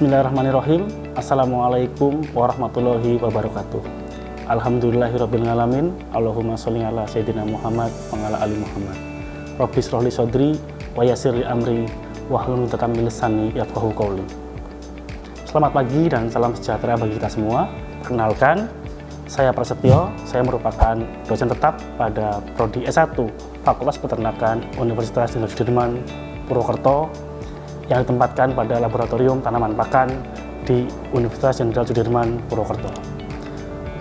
Bismillahirrahmanirrahim. Assalamualaikum warahmatullahi wabarakatuh. Alhamdulillahirrabbilalamin. Allahumma sholli ala sayyidina Muhammad wa ala ali Muhammad. Rabbi shrah li sadri wa yassir li amri wahlul 'uqdatam min lisani yafqahu qawli. Selamat pagi dan salam sejahtera bagi kita semua. Perkenalkan, saya Prasetyo. Saya merupakan dosen tetap pada Prodi S1 Fakultas Peternakan Universitas Jenderal Sudirman Purwokerto yang ditempatkan pada Laboratorium Tanaman Pakan di Universitas Jenderal Sudirman Purwokerto.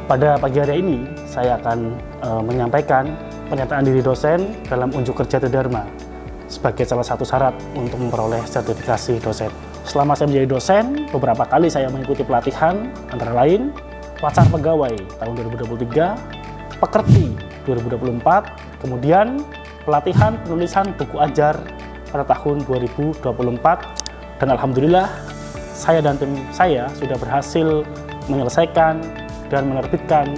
Pada pagi hari ini, saya akan menyampaikan pernyataan diri dosen dalam unjuk kerja Tridharma sebagai salah satu syarat untuk memperoleh sertifikasi dosen. Selama saya menjadi dosen, beberapa kali saya mengikuti pelatihan, antara lain Latsar Pegawai tahun 2023, Pekerti 2024, kemudian pelatihan penulisan buku ajar pada tahun 2024, dan alhamdulillah saya dan tim saya sudah berhasil menyelesaikan dan menerbitkan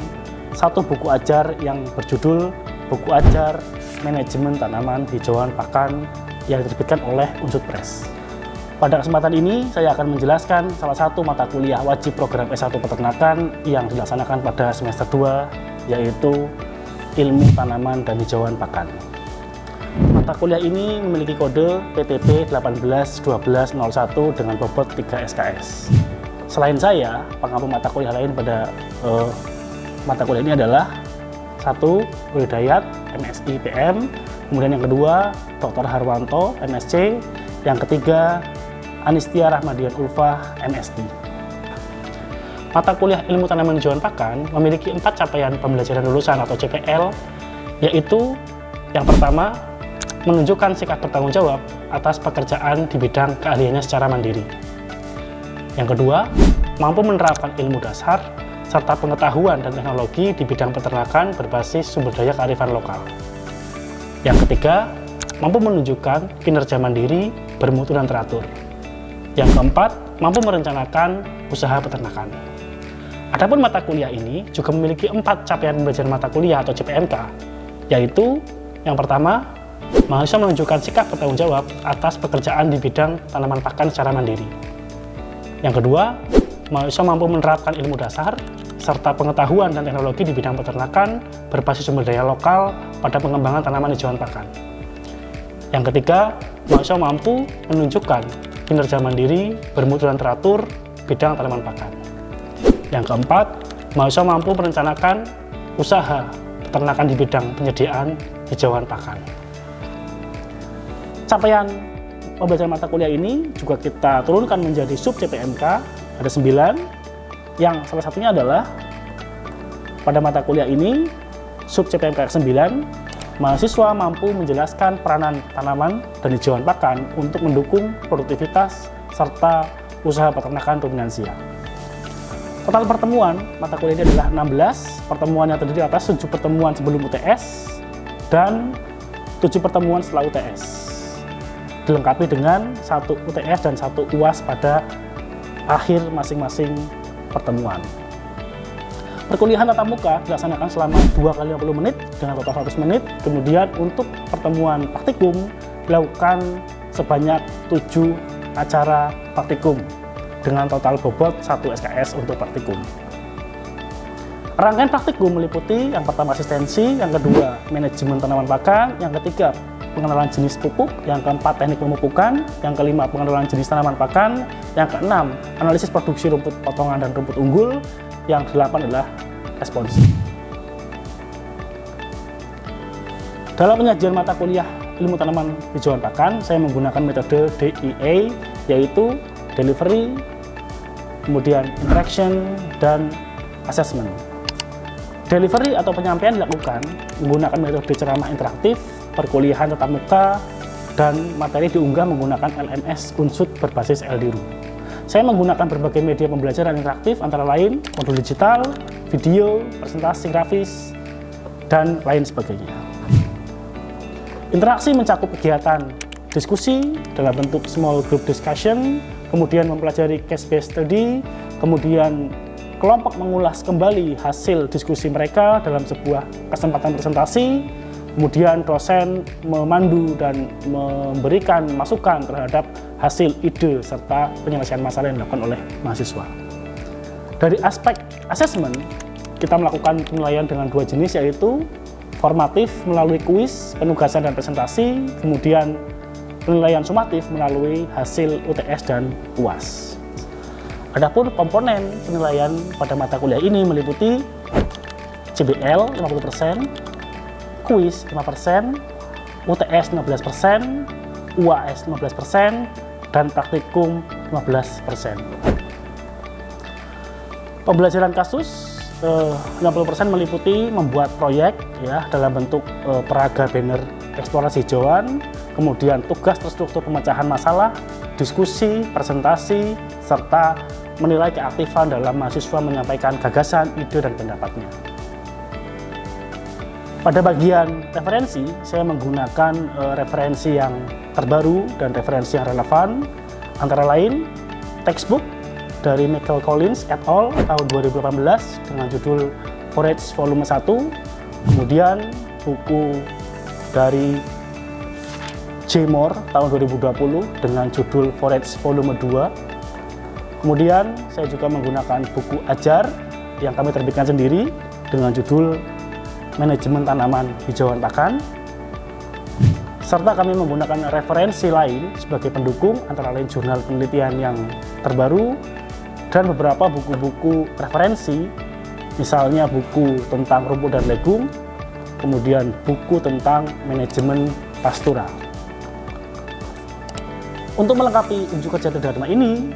satu buku ajar yang berjudul Buku Ajar Manajemen Tanaman Hijauan Pakan yang diterbitkan oleh Unsud Press. Pada kesempatan ini saya akan menjelaskan salah satu mata kuliah wajib program S1 Peternakan yang dilaksanakan pada semester 2, yaitu Ilmu Tanaman dan Hijauan Pakan. Mata kuliah ini memiliki kode PTP 181201 dengan bobot 3 SKS. Selain saya, pengampu mata kuliah lain pada mata kuliah ini adalah 1. Uli Dayat, MSI PM, kemudian yang kedua Dr. Harwanto, MSc, yang ketiga Anistia Rahmadian Ulfah, MSI. Mata kuliah Ilmu Tanaman Hijauan Pakan memiliki 4 capaian pembelajaran lulusan atau CPL, yaitu yang pertama, menunjukkan sikap bertanggung jawab atas pekerjaan di bidang keahliannya secara mandiri. Yang kedua, mampu menerapkan ilmu dasar serta pengetahuan dan teknologi di bidang peternakan berbasis sumber daya kearifan lokal. Yang ketiga, mampu menunjukkan kinerja mandiri, bermutu dan teratur. Yang keempat, mampu merencanakan usaha peternakan. Adapun mata kuliah ini juga memiliki 4 capaian pembelajaran mata kuliah atau CPMK, yaitu yang pertama, mahasiswa menunjukkan sikap bertanggung jawab atas pekerjaan di bidang tanaman pakan secara mandiri. Yang kedua, mahasiswa mampu menerapkan ilmu dasar serta pengetahuan dan teknologi di bidang peternakan berbasis sumber daya lokal pada pengembangan tanaman hijauan pakan. Yang ketiga, mahasiswa mampu menunjukkan kinerja mandiri, bermutu dan teratur bidang tanaman pakan. Yang keempat, mahasiswa mampu merencanakan usaha peternakan di bidang penyediaan hijauan pakan. Capaian pembelajaran mata kuliah ini juga kita turunkan menjadi sub CPMK, ada 9, yang salah satunya adalah pada mata kuliah ini sub CPMK 9, mahasiswa mampu menjelaskan peranan tanaman dan hijauan pakan untuk mendukung produktivitas serta usaha peternakan ruminansia. Total pertemuan mata kuliah ini adalah 16, pertemuan yang terdiri atas 7 pertemuan sebelum UTS dan 7 pertemuan setelah UTS, dilengkapi dengan 1 UTS dan 1 UAS pada akhir masing-masing pertemuan. Perkuliahan tatap muka dilaksanakan selama 2 kali 50 menit dengan total 100 menit. Kemudian untuk pertemuan praktikum dilakukan sebanyak 7 acara praktikum dengan total bobot 1 SKS untuk praktikum. Rangkaian praktikum meliputi yang pertama asistensi, yang kedua manajemen tanaman pakan, yang ketiga pengenalan jenis pupuk, yang keempat teknik pemupukan, yang kelima pengenalan jenis tanaman pakan, yang keenam analisis produksi rumput potongan dan rumput unggul, yang kedelapan adalah responsi. Dalam penyajian mata kuliah Ilmu Tanaman Hijauan Pakan, saya menggunakan metode DIA, yaitu delivery, kemudian interaction, dan assessment. Delivery atau penyampaian dilakukan menggunakan metode ceramah interaktif, perkuliahan tatap muka, dan materi diunggah menggunakan LMS Unsud berbasis LDRU. Saya menggunakan berbagai media pembelajaran interaktif antara lain modul digital, video, presentasi grafis, dan lain sebagainya. Interaksi mencakup kegiatan diskusi dalam bentuk small group discussion, kemudian mempelajari case-based study, kemudian kelompok mengulas kembali hasil diskusi mereka dalam sebuah kesempatan presentasi, kemudian dosen memandu dan memberikan masukan terhadap hasil ide serta penyelesaian masalah yang dilakukan oleh mahasiswa. Dari aspek asesmen, kita melakukan penilaian dengan dua jenis, yaitu formatif melalui kuis, penugasan dan presentasi, kemudian penilaian sumatif melalui hasil UTS dan UAS. Adapun komponen penilaian pada mata kuliah ini meliputi CBL 50%, kuis 5%, UTS 15%, UAS 15%, dan praktikum 15%. Pembelajaran kasus 50% meliputi membuat proyek ya dalam bentuk peraga banner eksplorasi hijauan, kemudian tugas terstruktur pemecahan masalah, diskusi, presentasi, serta menilai keaktifan dalam mahasiswa menyampaikan gagasan, ide, dan pendapatnya. Pada bagian referensi, saya menggunakan referensi yang terbaru dan referensi yang relevan, antara lain textbook dari Michael Collins et al. Tahun 2018 dengan judul Forage Volume 1, kemudian buku dari J. Moore tahun 2020 dengan judul Forage Volume 2, kemudian saya juga menggunakan buku ajar yang kami terbitkan sendiri dengan judul Manajemen Tanaman Hijauan Pakan, serta kami menggunakan referensi lain sebagai pendukung, antara lain jurnal penelitian yang terbaru dan beberapa buku-buku referensi, misalnya buku tentang rumput dan legum, kemudian buku tentang manajemen pastural. Untuk melengkapi unjuk kerja Tridharma ini,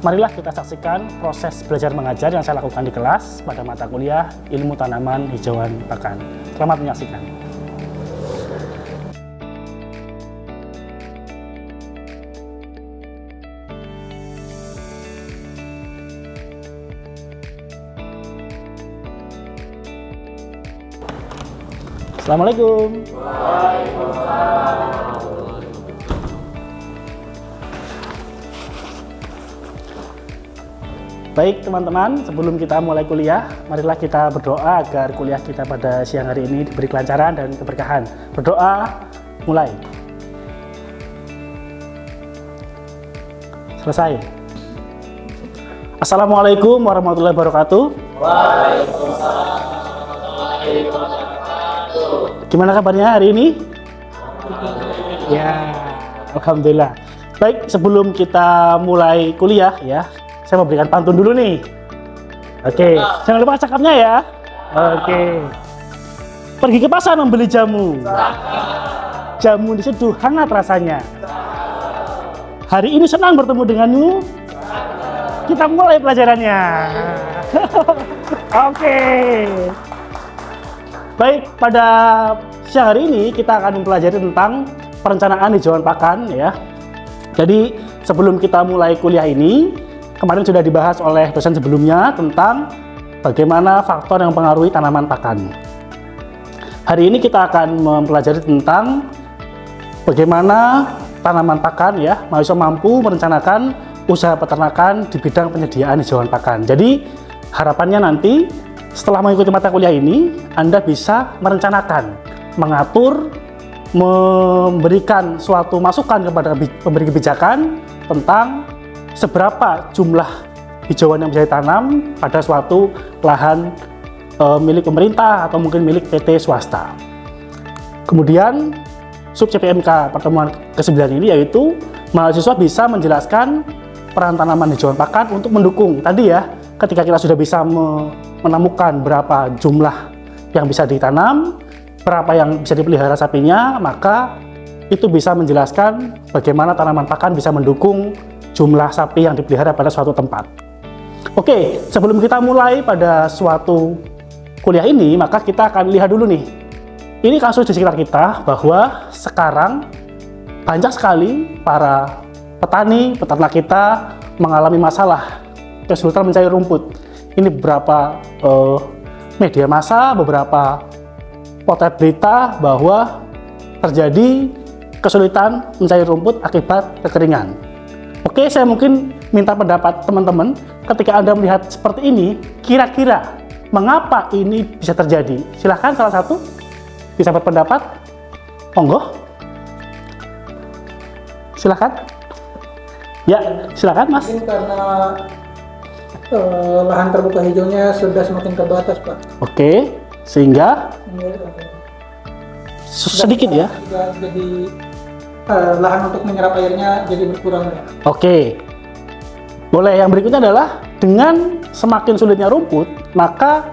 marilah kita saksikan proses belajar mengajar yang saya lakukan di kelas pada mata kuliah Ilmu Tanaman Hijauan Pakan. Selamat menyaksikan. Assalamualaikum. Baik teman-teman, sebelum kita mulai kuliah, marilah kita berdoa agar kuliah kita pada siang hari ini diberi kelancaran dan keberkahan. Berdoa, mulai. Selesai. Assalamualaikum warahmatullahi wabarakatuh. Waalaikumsalam warahmatullahi wabarakatuh. Gimana kabarnya hari ini? Ya, alhamdulillah. Baik, sebelum kita mulai kuliah ya, saya mau berikan pantun dulu nih. Oke, jangan lupa cakapnya ya. Oke. Pergi ke pasar membeli jamu. Jamu diseduh hangat rasanya. Hari ini senang bertemu denganmu. Kita mulai pelajarannya. Oke. Baik, pada siang hari ini kita akan mempelajari tentang perencanaan hijauan pakan ya. Jadi sebelum kita mulai kuliah ini, kemarin sudah dibahas oleh dosen sebelumnya tentang bagaimana faktor yang mempengaruhi tanaman pakan. Hari ini kita akan mempelajari tentang bagaimana tanaman pakan ya, mahasiswa mampu merencanakan usaha peternakan di bidang penyediaan hijauan pakan. Jadi harapannya nanti setelah mengikuti mata kuliah ini, Anda bisa merencanakan, mengatur, memberikan suatu masukan kepada pemberi kebijakan tentang seberapa jumlah hijauan yang bisa ditanam pada suatu lahan milik pemerintah atau mungkin milik PT swasta. Kemudian sub CPMK pertemuan ke-9 ini yaitu mahasiswa bisa menjelaskan peran tanaman hijauan pakan untuk mendukung tadi ya, ketika kita sudah bisa menemukan berapa jumlah yang bisa ditanam, berapa yang bisa dipelihara sapinya, maka itu bisa menjelaskan bagaimana tanaman pakan bisa mendukung jumlah sapi yang dipelihara pada suatu tempat. Oke, sebelum kita mulai pada suatu kuliah ini, maka kita akan lihat dulu nih. Ini kasus di sekitar kita bahwa sekarang banyak sekali para petani, peternak kita mengalami masalah kesulitan mencari rumput. Ini beberapa media massa, beberapa potret berita bahwa terjadi kesulitan mencari rumput akibat kekeringan. Oke, saya mungkin minta pendapat teman-teman ketika Anda melihat seperti ini, kira-kira mengapa ini bisa terjadi? Silahkan salah satu. bisa berpendapat? Monggo. Silakan. Ya, silakan Mas. Mungkin karena lahan terbuka hijaunya sudah semakin terbatas, Pak. Oke, sehingga sedikit ya. Jadi lahan untuk menyerap airnya jadi berkurang. Oke. Boleh, yang berikutnya adalah dengan semakin sulitnya rumput, maka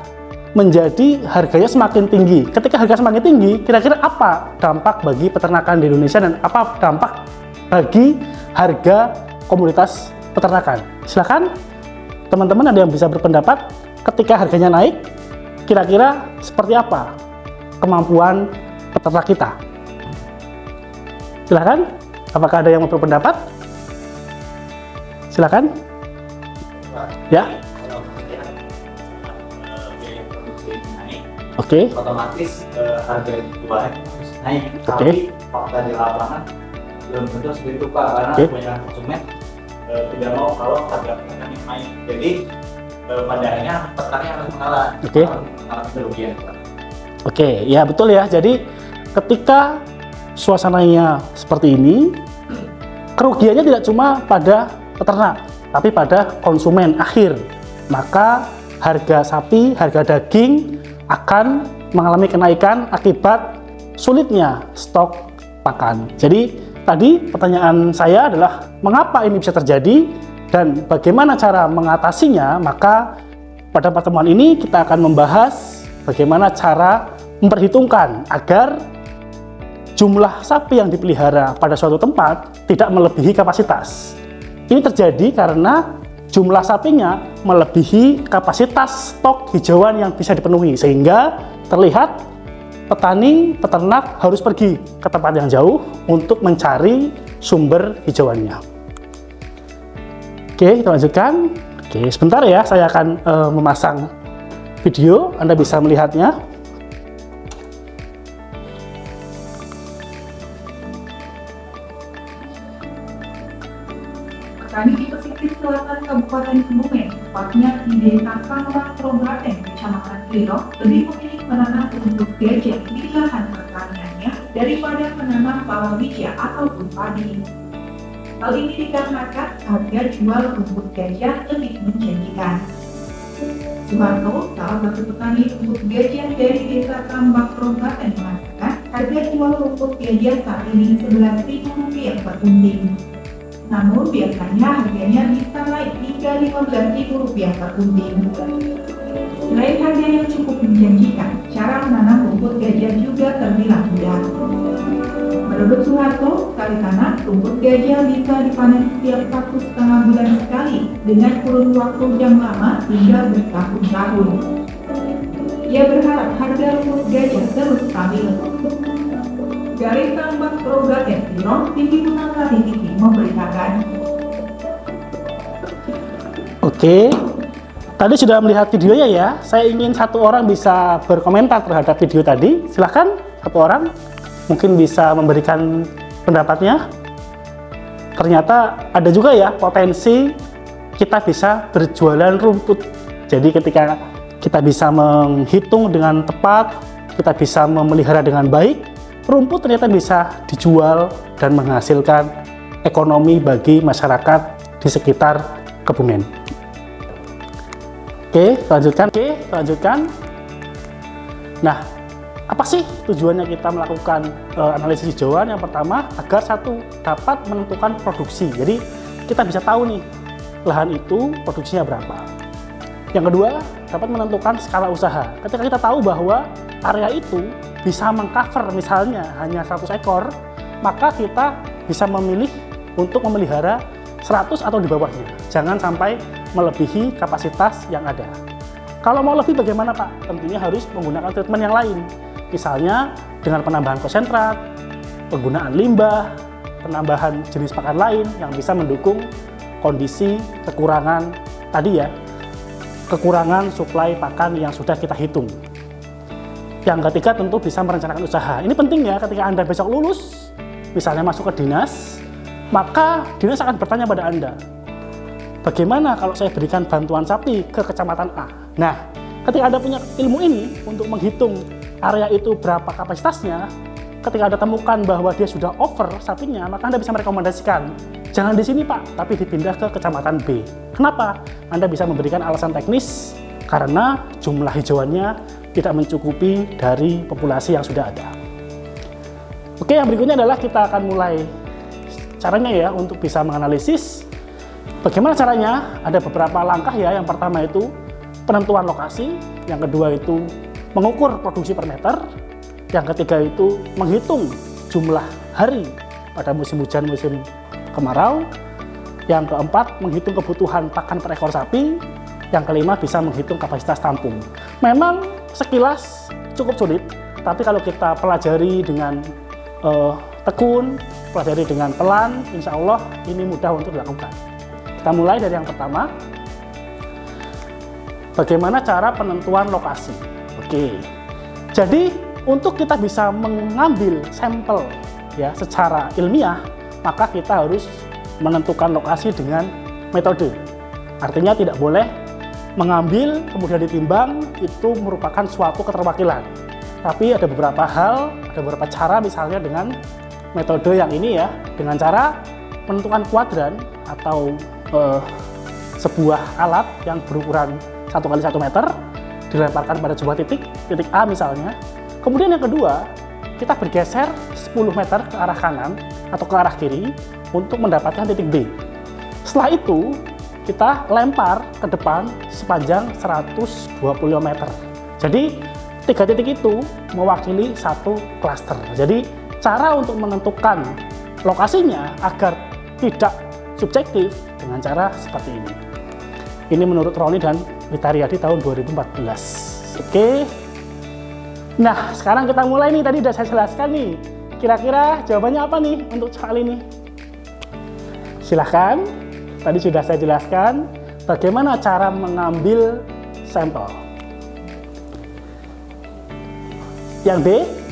menjadi harganya semakin tinggi. Ketika harga semakin tinggi, kira-kira apa dampak bagi peternakan di Indonesia dan apa dampak bagi harga komoditas peternakan? Silakan teman-teman, ada yang bisa berpendapat ketika harganya naik, kira-kira seperti apa kemampuan peternak kita? Silakan, apakah ada yang mau berpendapat? Silakan. Ya. Kalau biaya produksi naik, Oke. otomatis harga jualnya harus naik. Oke. Tapi fakta di lapangan belum tentu seperti itu, Pak, karena Oke. kebanyakan konsumen tidak mau kalau harga petani naik. Jadi pada akhirnya petani harus mengalah, Oke. mengalami kerugian, Pak. Oke, ya betul ya. Jadi ketika suasananya seperti ini, kerugiannya tidak cuma pada peternak, tapi pada konsumen akhir. Maka harga sapi, harga daging akan mengalami kenaikan akibat sulitnya stok pakan. Jadi tadi pertanyaan saya adalah mengapa ini bisa terjadi dan bagaimana cara mengatasinya. Maka pada pertemuan ini kita akan membahas bagaimana cara memperhitungkan agar jumlah sapi yang dipelihara pada suatu tempat tidak melebihi kapasitas. Ini terjadi karena jumlah sapinya melebihi kapasitas stok hijauan yang bisa dipenuhi, sehingga terlihat petani, peternak harus pergi ke tempat yang jauh untuk mencari sumber hijauannya. Oke, kita lanjutkan. Oke, sebentar ya, saya akan memasang video, Anda bisa melihatnya. Petani di pesisir selatan Kabupaten Kebumen, tepatnya di Desa Kanglang Progaten, Kecamatan Klirok, lebih memilih menanam rumput gajah di lahan pertaniannya daripada menanam palawija ataupun padi. Hal ini dikarenakan harga jual rumput gajah lebih menjanjikan. Suharto, salah satu petani rumput gajah dari Desa Tambak Progaten, mengatakan harga jual rumput gajah saat ini Rp11.000 per unting. Namun biasanya harganya bisa naik hingga Rp15.000 per unting. Selain harga yang cukup menjanjikan, cara menanam rumput gajah juga terbilang mudah. Menurut Suharto, sekali tanam, rumput gajah bisa dipanen setiap 1,5 bulan sekali dengan kurun waktu yang lama hingga bertahun-tahun. Ia berharap harga rumput gajah terus stabil. Dari Tambak Progaten Klirok, TV Punangkari TV memberitakan. Oke, tadi sudah melihat videonya ya. Saya ingin satu orang bisa berkomentar terhadap video tadi. Silahkan, satu orang mungkin bisa memberikan pendapatnya. Ternyata ada juga ya potensi kita bisa berjualan rumput. Jadi ketika kita bisa menghitung dengan tepat, kita bisa memelihara dengan baik, rumput ternyata bisa dijual dan menghasilkan ekonomi bagi masyarakat di sekitar Kebumen. Oke, lanjutkan. Nah, apa sih tujuannya kita melakukan analisis hijauan? Yang pertama, agar satu, dapat menentukan produksi. Jadi, kita bisa tahu nih, lahan itu produksinya berapa. Yang kedua, dapat menentukan skala usaha. Ketika kita tahu bahwa area itu bisa mengcover misalnya hanya 100 ekor, maka kita bisa memilih untuk memelihara 100 atau di bawahnya. Jangan sampai melebihi kapasitas yang ada. Kalau mau lebih bagaimana Pak? Tentunya harus menggunakan treatment yang lain. Misalnya dengan penambahan konsentrat, penggunaan limbah, penambahan jenis pakan lain yang bisa mendukung kondisi kekurangan tadi ya, kekurangan suplai pakan yang sudah kita hitung. Yang ketiga tentu bisa merencanakan usaha. Ini penting ya, ketika Anda besok lulus, misalnya masuk ke dinas, maka dinas akan bertanya pada Anda, bagaimana kalau saya berikan bantuan sapi ke kecamatan A? Nah, ketika Anda punya ilmu ini untuk menghitung area itu berapa kapasitasnya, ketika Anda temukan bahwa dia sudah over sapinya, maka Anda bisa merekomendasikan, jangan di sini Pak, tapi dipindah ke kecamatan B. Kenapa? Anda bisa memberikan alasan teknis, karena jumlah hijauannya tidak mencukupi dari populasi yang sudah ada. Oke, yang berikutnya adalah kita akan mulai caranya ya untuk bisa menganalisis. Bagaimana caranya? Ada beberapa langkah ya. Yang pertama itu penentuan lokasi, yang kedua itu mengukur produksi per meter, yang ketiga itu menghitung jumlah hari pada musim hujan, musim kemarau, yang keempat menghitung kebutuhan pakan per ekor sapi, yang kelima bisa menghitung kapasitas tampung. Memang sekilas cukup sulit, tapi kalau kita pelajari dengan tekun, pelajari dengan pelan, insya Allah ini mudah untuk dilakukan. Kita mulai dari yang pertama, bagaimana cara penentuan lokasi. Oke, jadi untuk kita bisa mengambil sampel ya secara ilmiah, maka kita harus menentukan lokasi dengan metode. Artinya tidak boleh mengambil kemudian ditimbang, itu merupakan suatu keterwakilan. Tapi ada beberapa hal, ada beberapa cara, misalnya dengan metode yang ini ya, dengan cara menentukan kuadran atau sebuah alat yang berukuran 1 kali 1 meter dilemparkan pada sebuah titik A misalnya. Kemudian yang kedua, kita bergeser 10 meter ke arah kanan atau ke arah kiri untuk mendapatkan titik B. Setelah itu kita lempar ke depan sepanjang 125 meter. Jadi 3 titik itu mewakili satu klaster. Jadi cara untuk menentukan lokasinya agar tidak subjektif dengan cara seperti ini. Ini menurut Roni dan Witaryadi tahun 2014. Oke. Nah, sekarang kita mulai nih, tadi udah saya jelaskan nih. Kira-kira jawabannya apa nih untuk soal ini? Silahkan. Tadi sudah saya jelaskan bagaimana cara mengambil sampel. Yang D,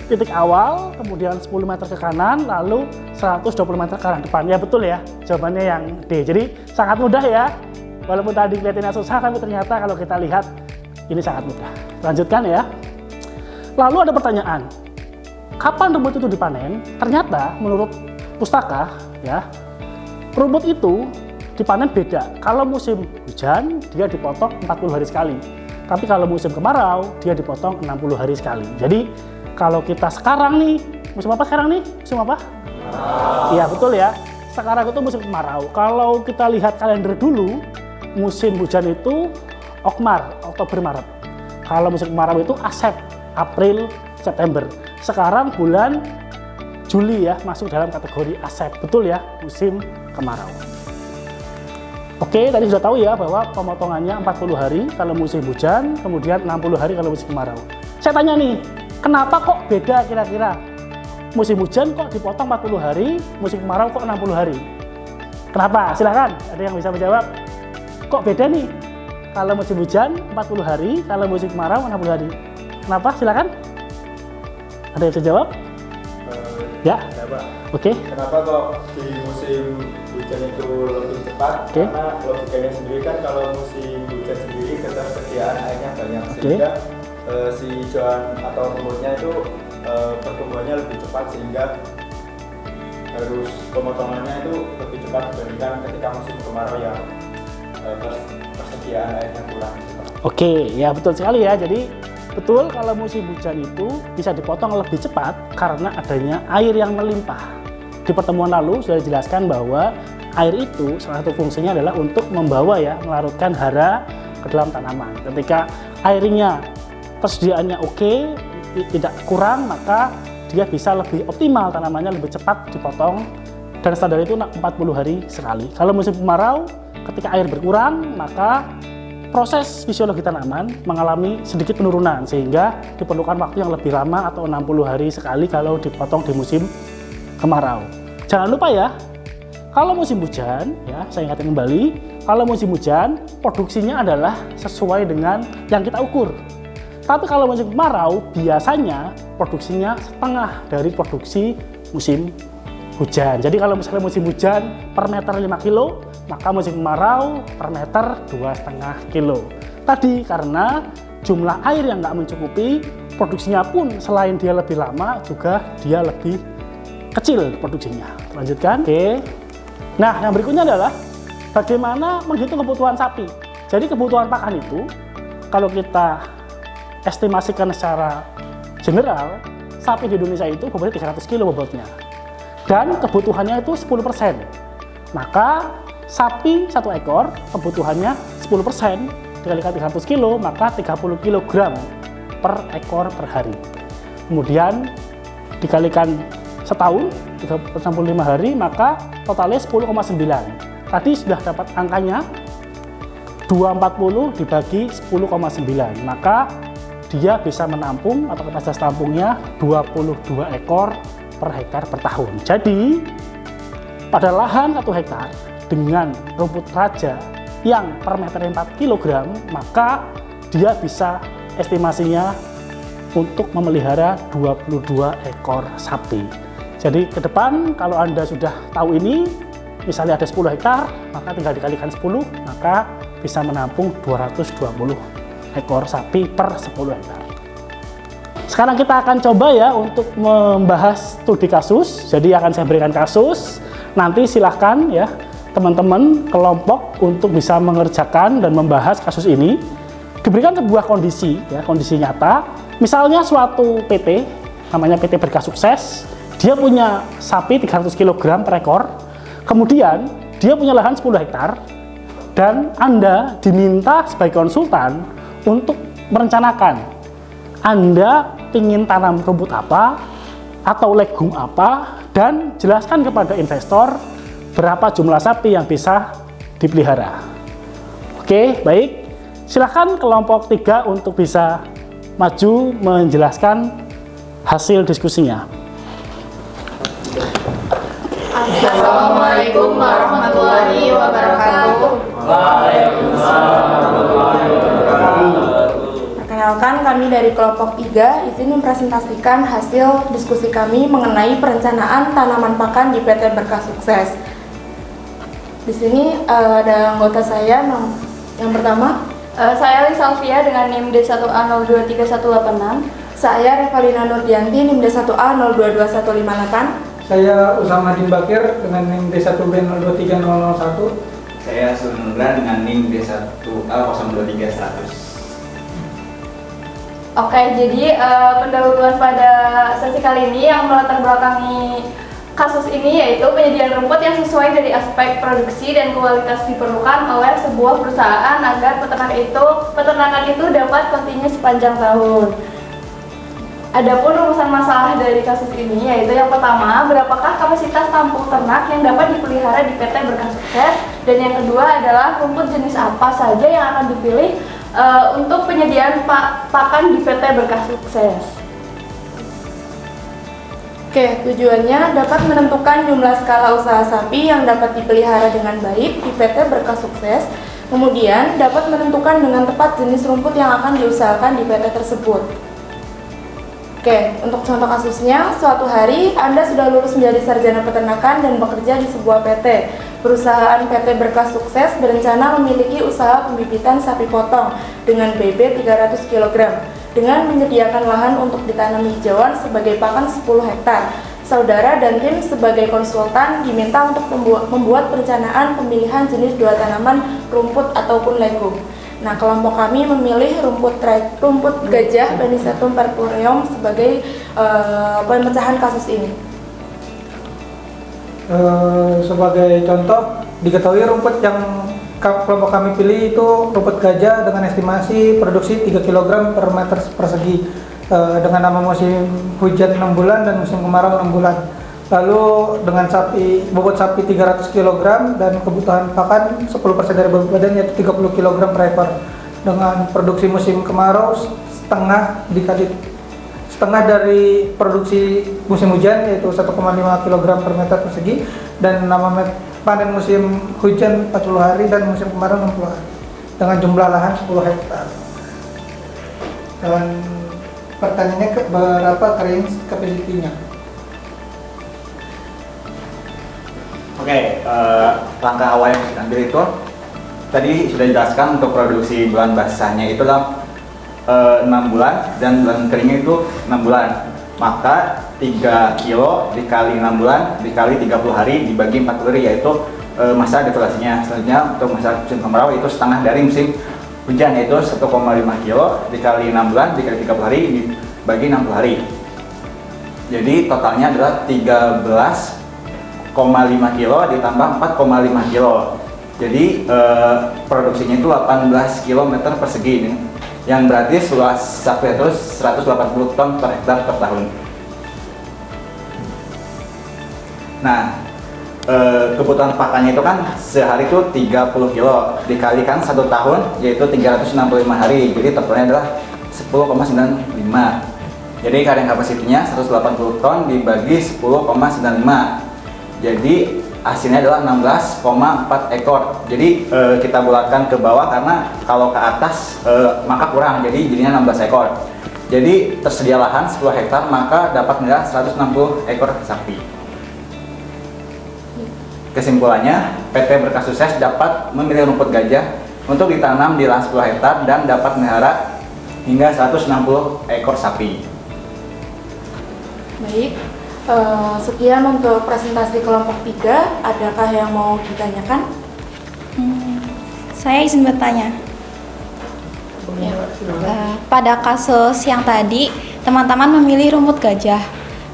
titik awal, kemudian 10 meter ke kanan, lalu 120 meter ke arah depan. Ya betul ya, jawabannya yang D. Jadi sangat mudah ya. Walaupun tadi kelihatannya susah, tapi ternyata kalau kita lihat ini sangat mudah. Lanjutkan ya. Lalu ada pertanyaan, kapan rumput itu dipanen? Ternyata menurut pustaka ya, rumput itu dipanen beda. Kalau musim hujan dia dipotong 40 hari sekali. Tapi kalau musim kemarau dia dipotong 60 hari sekali. Jadi kalau kita sekarang nih, musim apa sekarang nih? Musim apa? Iya betul ya. Sekarang itu musim kemarau. Kalau kita lihat kalender dulu, musim hujan itu Okmar, Oktober, Maret. Kalau musim kemarau itu Asep, April, September. Sekarang bulan Juli ya, masuk dalam kategori Asep. Betul ya, musim kemarau. Oke, tadi sudah tahu ya bahwa pemotongannya 40 hari kalau musim hujan, kemudian 60 hari kalau musim kemarau. Saya tanya nih, kenapa kok beda kira-kira? Musim hujan kok dipotong 40 hari, musim kemarau kok 60 hari? Kenapa? Silakan, ada yang bisa menjawab. Kok beda nih? Kalau musim hujan 40 hari, kalau musim kemarau 60 hari. Kenapa? Silakan. Ada yang bisa jawab? Ya. Oke. Kenapa kok di musim hujan itu lebih cepat? Karena logikanya sendiri kan kalau musim hujan sendiri ketersediaan airnya banyak, sehingga si hijauan atau rumputnya itu pertumbuhannya lebih cepat, sehingga harus pemotongannya itu lebih cepat dibandingkan ketika musim kemarau yang persediaan airnya kurang. Oke, ya betul sekali ya. Jadi betul kalau musim hujan itu bisa dipotong lebih cepat karena adanya air yang melimpah. Di pertemuan lalu sudah dijelaskan bahwa air itu salah satu fungsinya adalah untuk membawa ya, melarutkan hara ke dalam tanaman. Ketika airnya persediaannya oke, tidak kurang, maka dia bisa lebih optimal, tanamannya lebih cepat dipotong, dan standar itu 40 hari sekali. Kalau musim kemarau, ketika air berkurang, maka proses fisiologi tanaman mengalami sedikit penurunan, sehingga diperlukan waktu yang lebih lama atau 60 hari sekali kalau dipotong di musim kemarau. Jangan lupa ya, kalau musim hujan, ya saya ingatkan kembali, kalau musim hujan produksinya adalah sesuai dengan yang kita ukur. Tapi kalau musim kemarau biasanya produksinya setengah dari produksi musim hujan. Jadi kalau misalnya musim hujan per meter 5 kilo, maka musim kemarau per meter 2,5 kilo. Tadi karena jumlah air yang nggak mencukupi produksinya pun selain dia lebih lama, juga dia lebih kecil produksinya. Lanjutkan. Oke. Nah, yang berikutnya adalah bagaimana menghitung kebutuhan sapi. Jadi kebutuhan pakan itu, kalau kita estimasikan secara general, sapi di Indonesia itu bobotnya 300 kilo bobotnya. Dan kebutuhannya itu 10%. Maka sapi 1 ekor kebutuhannya 10% dikalikan 300 kilo, maka 30 kg per ekor per hari. Kemudian dikalikan setahun, 365 hari, maka totalnya 10,9. Tadi sudah dapat angkanya 240 dibagi 10,9, maka dia bisa menampung atau kapasitas tampungnya 22 ekor per hektar per tahun. Jadi pada lahan 1 hektar dengan rumput raja yang per meternya 4 kg, maka dia bisa estimasinya untuk memelihara 22 ekor sapi. Jadi ke depan kalau Anda sudah tahu ini, misalnya ada 10 hektar, maka tinggal dikalikan 10, maka bisa menampung 220 ekor sapi per 10 hektar. Sekarang kita akan coba ya untuk membahas studi kasus. Jadi akan saya berikan kasus, nanti silahkan ya teman-teman kelompok untuk bisa mengerjakan dan membahas kasus ini. Diberikan sebuah kondisi ya, kondisi nyata. Misalnya suatu PT, namanya PT Berkah Sukses, dia punya sapi 300 kg per ekor, kemudian dia punya lahan 10 hektar, dan Anda diminta sebagai konsultan untuk merencanakan Anda ingin tanam rumput apa atau legum apa, dan jelaskan kepada investor berapa jumlah sapi yang bisa dipelihara. Oke, baik. Silakan kelompok 3 untuk bisa maju menjelaskan hasil diskusinya. Assalamualaikum warahmatullahi wabarakatuh. Perkenalkan, kami dari kelompok 3 izin mempresentasikan hasil diskusi kami mengenai perencanaan tanaman pakan di PT Berkah Sukses. Di sini ada anggota saya yang pertama. Saya Lisa Alfia dengan NIM D1A023186. Saya Revalina Nurdianti NIM D1A022158. Saya Usama Din Bakir dengan NIM D1B023001. Saya Sunundra dengan NIM D1A023100. Oke, jadi pendahuluan pada sesi kali ini yang melatar belakangi kasus ini yaitu penyediaan rumput yang sesuai dari aspek produksi dan kualitas diperlukan oleh sebuah perusahaan agar peternakan itu dapat kontinu sepanjang tahun. Adapun rumusan masalah dari kasus ini yaitu yang pertama, berapakah kapasitas tampung ternak yang dapat dipelihara di PT Berkah Sukses, dan yang kedua adalah rumput jenis apa saja yang akan dipilih untuk penyediaan pakan di PT Berkah Sukses. Oke, tujuannya dapat menentukan jumlah skala usaha sapi yang dapat dipelihara dengan baik di PT Berkah Sukses. Kemudian dapat menentukan dengan tepat jenis rumput yang akan diusahakan di PT tersebut. Oke, untuk contoh kasusnya, suatu hari Anda sudah lulus menjadi sarjana peternakan dan bekerja di sebuah PT. Perusahaan PT Berkah Sukses berencana memiliki usaha pembibitan sapi potong dengan bebek 300 kg. Dengan menyediakan lahan untuk ditanam hijauan sebagai pakan 10 hektar. Saudara dan tim sebagai konsultan diminta untuk membuat perencanaan pemilihan jenis 2 tanaman rumput ataupun legum. Nah, kelompok kami memilih rumput gajah Banisatum purpureum sebagai pemecahan kasus ini. Sebagai contoh, diketahui rumput yang kelompok kami pilih itu rumput gajah dengan estimasi produksi 3 kg per meter persegi dengan nama musim hujan 6 bulan dan musim kemarau 6 bulan. Lalu dengan bobot sapi 300 kg dan kebutuhan pakan 10% dari bobot badan yaitu 30 kg per ekor. Dengan produksi musim kemarau setengah dari produksi musim hujan yaitu 1,5 kg per meter persegi, dan panen musim hujan 40 hari dan musim kemarau 60 hari dengan jumlah lahan 10 hektar. Dan pertanyaannya berapa carrying capacity-nya? Oke, langkah awal yang kita ambil itu tadi sudah dijelaskan. Untuk produksi bahan basahnya itulah 6 bulan dan bulan keringnya itu 6 bulan. Maka 3 kilo dikali 6 bulan dikali 30 hari dibagi 40 hari, yaitu masa dekorasinya. Selanjutnya untuk masa musim kemarau itu setengah dari musim hujan, yaitu 1,5 kilo dikali 6 bulan dikali 30 hari dibagi 60 hari. Jadi totalnya adalah 13,5 kilo ditambah 4,5 kilo. Jadi produksinya itu 18 km persegi, yang berarti luas sapi itu 180 ton per hektar per tahun. Nah, kebutuhan pakannya itu kan sehari itu 30 kilo dikalikan 1 tahun, yaitu 365 hari. Jadi totalnya adalah 10,95. Jadi carrying kapasitinya 180 ton dibagi 10,95. Jadi hasilnya adalah 16,4 ekor. Jadi kita bulatkan ke bawah karena kalau ke atas maka kurang, jadi jadinya 16 ekor. Jadi tersedia lahan 10 hektar maka dapat melihara 160 ekor sapi. Kesimpulannya, PT Berkah Sukses dapat memilih rumput gajah untuk ditanam di lahan 10 hektar dan dapat melihara hingga 160 ekor sapi. Baik. Sekian untuk presentasi kelompok 3. Adakah yang mau ditanyakan? Saya izin bertanya. Pada kasus yang tadi, teman-teman memilih rumput gajah.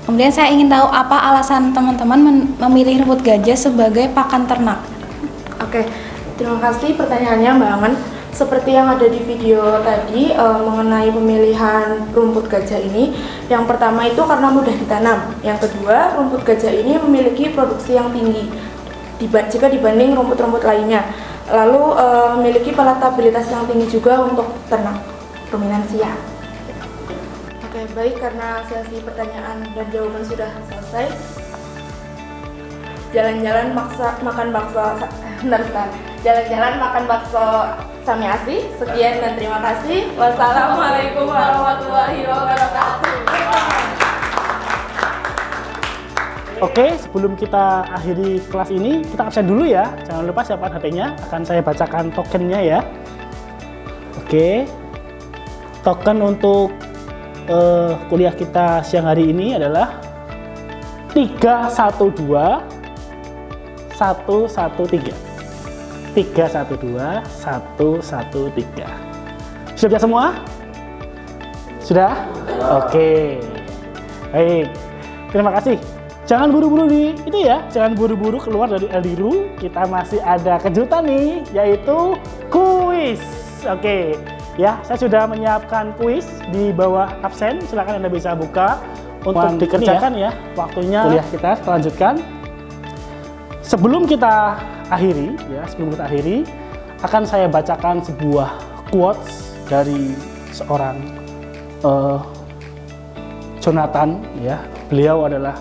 Kemudian saya ingin tahu apa alasan teman-teman memilih rumput gajah sebagai pakan ternak. Oke, terima kasih pertanyaannya Mbak Angen. Seperti yang ada di video tadi mengenai pemilihan rumput gajah ini, yang pertama itu karena mudah ditanam. Yang kedua, rumput gajah ini memiliki produksi yang tinggi jika dibanding rumput-rumput lainnya. Lalu memiliki palatabilitas yang tinggi juga untuk ternak ruminansia. Oke, baik, karena sesi pertanyaan dan jawaban sudah selesai. Jalan-jalan makan bakso, jalan-jalan makan bakso Sami Asi. Sekian dan terima kasih. Wassalamualaikum warahmatullahi wabarakatuh. Oke, sebelum kita akhiri kelas ini, kita absen dulu ya. Jangan lupa siapkan HP-nya, akan saya bacakan tokennya ya. Oke, token untuk kuliah kita siang hari ini adalah 312 113. 312 113. Sudah semua? Sudah? Oke. Baik. Terima kasih. Jangan buru-buru jangan buru-buru keluar dari Eldiru. Kita masih ada kejutan nih, yaitu kuis. Oke. Ya, saya sudah menyiapkan kuis di bawah absen. Silakan Anda bisa buka untuk dikerjakan ya. Waktunya kuliah kita lanjutkan. Sebelum kita akhiri, akan saya bacakan sebuah quotes dari seorang Jonathan. Ya, beliau adalah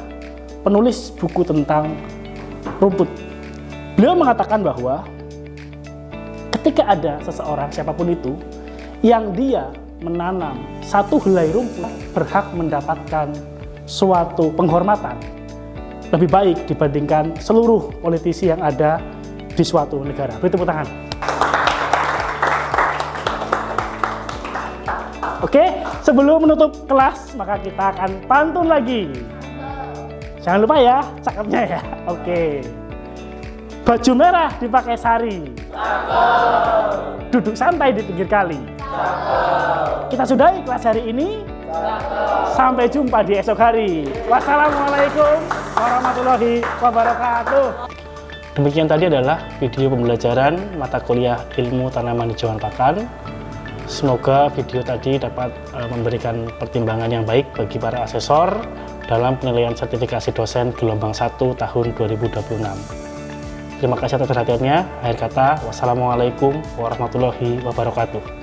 penulis buku tentang rumput. Beliau mengatakan bahwa ketika ada seseorang siapapun itu yang dia menanam satu helai rumput berhak mendapatkan suatu penghormatan lebih baik dibandingkan seluruh politisi yang ada di suatu negara. Beri tepuk tangan. Oke, sebelum menutup kelas, maka kita akan pantun lagi. Jangan lupa ya, cakepnya ya. Oke. Baju merah dipakai sari. Duduk santai di pinggir kali. Kita sudahi kelas hari ini. Sampai jumpa di esok hari. Wassalamualaikum warahmatullahi wabarakatuh. Demikian tadi adalah video pembelajaran mata kuliah ilmu tanaman hijauan pakan. Semoga video tadi dapat memberikan pertimbangan yang baik bagi para asesor dalam penilaian sertifikasi dosen gelombang 1 tahun 2026. Terima kasih atas perhatiannya. Akhir kata, wassalamualaikum warahmatullahi wabarakatuh.